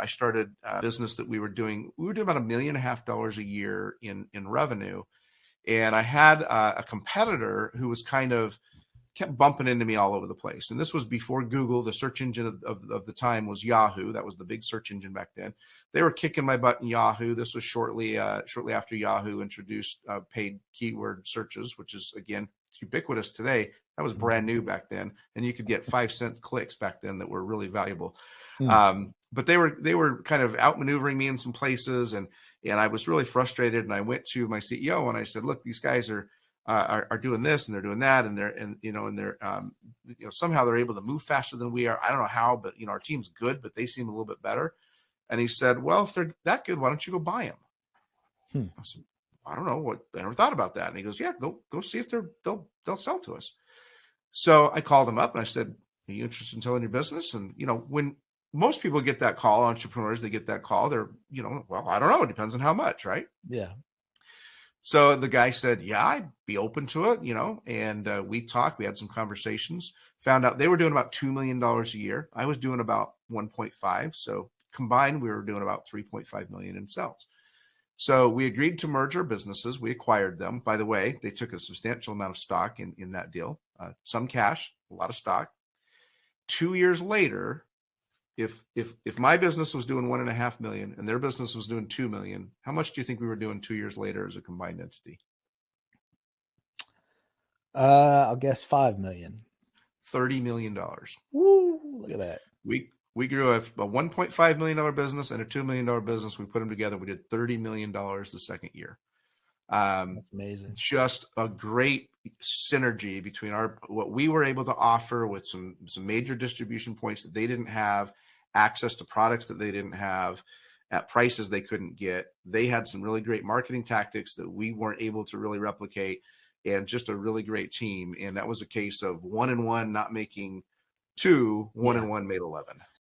I started a business that we were doing about $1.5 million a year in revenue. And I had a competitor who was kept bumping into me all over the place. And this was before Google. The search engine of the time was Yahoo. That was the big search engine back then. They were kicking my butt in Yahoo. This was shortly after Yahoo introduced paid keyword searches, which is, again, ubiquitous today. That was brand new back then. And you could get 5-cent clicks back then that were really valuable. But they were kind of outmaneuvering me in some places. And I was really frustrated. And I went to my CEO and I said, look, these guys are doing this and they're doing that, and they're somehow they're able to move faster than we are. I don't know how, but our team's good, but they seem a little bit better. And he said, well, if they're that good, why don't you go buy them? I said, I don't know, I never thought about that. And he goes, yeah, go see if they'll sell to us. So I called him up and I said, are you interested in selling your business? And when most people get that call, entrepreneurs, they get that call, they're well, I don't know, it depends on how much, right? Yeah. So the guy said, yeah, I'd be open to it, and we talked, we had some conversations, found out they were doing about $2 million a year. I was doing about 1.5. So combined, we were doing about 3.5 million in sales. So we agreed to merge our businesses. We acquired them. By the way, they took a substantial amount of stock in that deal, some cash, a lot of stock. 2 years later, if my business was doing 1.5 million and their business was doing 2 million, how much do you think we were doing 2 years later as a combined entity? I guess 5 million. $30 million. Woo! Look at that. We grew a $1.5 million business and a $2 million business. We put them together. We did $30 million the second year. That's amazing. Just a great synergy between what we were able to offer with some major distribution points that they didn't have, access to products that they didn't have at prices they couldn't get. They had some really great marketing tactics that we weren't able to really replicate, and just a really great team. And that was a case of 1 and 1 not making 2, 1 and 1 made 11.